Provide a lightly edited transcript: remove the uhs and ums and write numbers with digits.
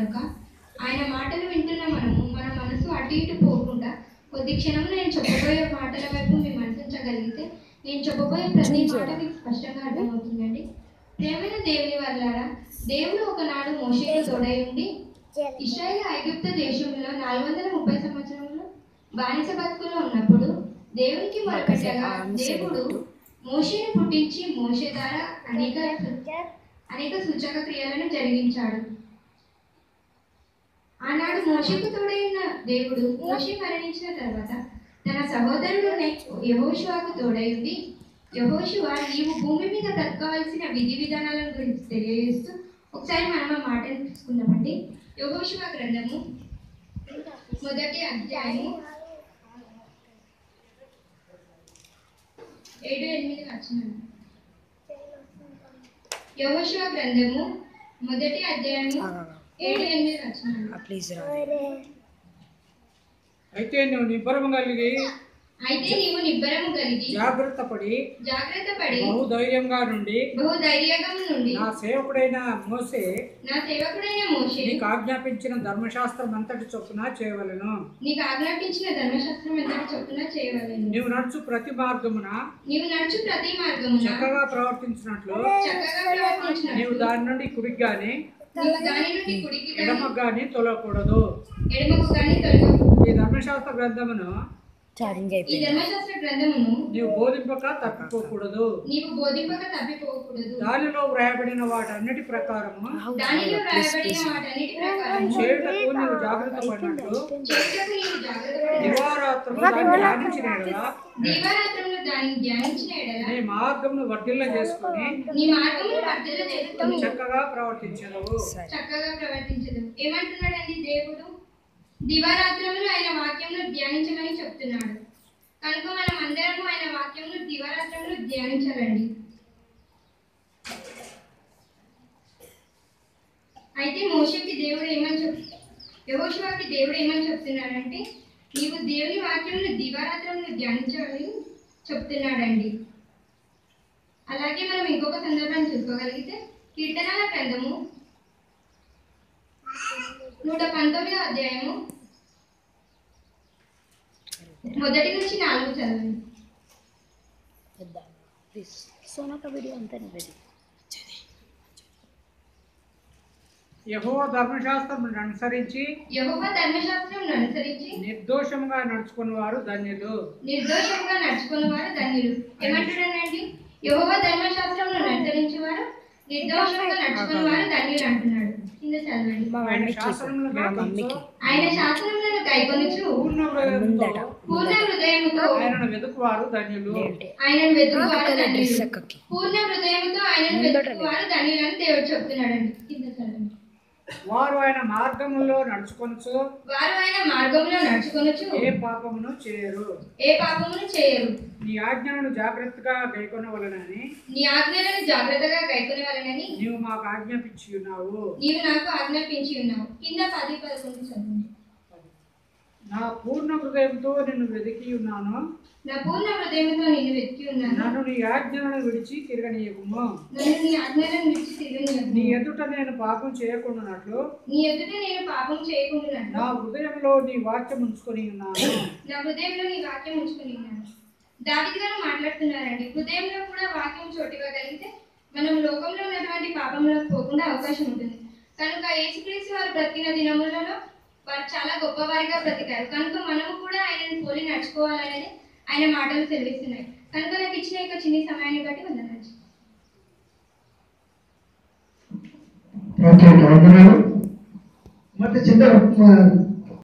కనుక ఆయన మాటలు వింటున్న మన మనసు అటు ఇటు పోకుండా కొద్ది క్షణం నేను చెప్పబోయే మాటల వైపు మీ మనసుంచగలిగితే నేను చెప్పబోయే ప్రతి మాట మీకు స్పష్టంగా అర్థమవుతుందండి. ప్రేమైన దేవుని వల్లారా, దేవుడు ఒకనాడు మోషేకు తోడై ఉండి ఇశ్రాయేలు ఐగుప్తు దేశంలో 430 సంవత్సరంలో బానిస బతుకులో ఉన్నప్పుడు దేవునికి మొరపెట్టగా దేవుడు మోషేను పుట్టించి మోషే ద్వారా అనేక సూచక క్రియలను జరిగించాడు. ఆనాడు మోషేకు తోడైన దేవుడు మోషే మరణించిన తర్వాత తన సహోదరుడు యెహోషువకు తోడై ఉండి, యెహోషువ నీవు భూమి మీద బ్రతకవలసిన విధి విధానాలను గురించి తెలియజేస్తూ ఒకసారి మనం ఆ మాటను చూసుకుందామండి. యెహోషువ గ్రంథము 1వ అధ్యాయము 7-8 వచనాలు. యెహోషువ గ్రంథము 1వ అధ్యాయము 7-8 వచనాలు. అయితే నువ్వు నిబ్బరము కలిగి జాగ్రత్త పడి బహుధైర్యంగా నుండి నా సేవకుడైన మోషే నీకు ఆజ్ఞాపించిన ధర్మశాస్త్రం అంతటి చొప్పున చేయవలెను. నీవు నడుచు ప్రతి మార్గమున చక్కగా ప్రవర్తించినట్లు నీవు దాని నుండి కుడికి గాని ఎడమకు గాని తొలగకూడదు. ఈ ధర్మశాస్త్ర గ్రంథమును నీవు బోధింపక తప్పిపోకూడదు. దానిలో వ్రాయబడిన వాటన్నిటి ప్రకారము చేయుటకు నీవు జాగ్రత్త పడినట్లు దివారాత్రము దాన్ని ధ్యానించిన ఎడల నీ మార్గమును వర్ధిల్ల చేసుకుని చక్కగా ప్రవర్తించదవు. ఏమంటున్నాడండి దేవుడు? దివారాత్రములు ఆయన వాక్యమును ధ్యానించమని చెప్తున్నాడు. కనుక మనం అందరము ఆయన వాక్యమును దివారాత్రములు ధ్యానించాలండి. అయితే మోషేకి దేవుడు యెహోషువకి దేవుడు ఏమని చెప్తున్నాడంటే, నీవు దేవుని వాక్యమును దివారాత్రములు ధ్యానించాలని చెప్తున్నాడండి. అలాగే మనం ఇంకొక సందర్భాన్ని చూసుకోగలిగితే కీర్తనల గ్రంథము 119వ అధ్యాయము 1 నుంచి 4 చదవండి. యెహోవా ధర్మశాస్త్రమును అనుసరించి నిర్దోషంగా నడుచుకున్న వారు ధన్యులు. ఏమంటున్నాడండి? యెహోవా ధర్మశాస్త్రమును అనుసరించేవారు నిర్దోషంగా నడుచుకున్న వారు ధన్యులు అంటున్నాడు. కింద చదవండి. ఆయన శాసనములను గైకొనుచు పూర్ణ హృదయముతో ఆయనను వెతుకువారు ధన్యులు. పూర్ణ హృదయముతో ఆయనను వెతుకువారు ధన్యులని దేవుడు చెప్తున్నాడండి. కింద చదవండి. వారు ఆయన మార్గములో నడుచుకొనుచు ఏ పాపమును చేయరు. నీ ఆజ్ఞలను జాగ్రత్తగా గైకొనవలెనని నీవు మాకు ఆజ్ఞాపించి ఉన్నావు. కింద 10-11 చదవండి. నా పూర్ణ హృదయంతో నిన్ను వెతికి ఉన్నాను. నన్ను నీ ఆజ్ఞలను విడిచి తిరగనీయకుము. నీ ఎదుట నేను పాపం చేయకుండానట్లు నా హృదయంలో నీ వాక్యం ఉంచుకొని ఉన్నాను. దావీదు గారు మాట్లాడుతున్నారండి. హృదయంలో కూడా వాక్యం చోటివ్వగలిగితే మనం లోకంలో ఉన్నటువంటి పాపంలోకి పోకుండా అవకాశం ఉంటుంది. కనుక యేసుక్రీస్తు వారు బ్రతికిన దినములలో వారు చాలా గొప్పవారిగా బ్రతికారు. కనుక మనము కూడా ఆయనను పోలి నడుచుకోవాలనేది ఆయన మాటలు సెలవిస్తున్నాయి. కనుక నాకు ఇచ్చిన యొక్క చిన్ని సమయాన్ని బట్టి వందనాలు. ಮತ್ತೆ ಚಿಂತ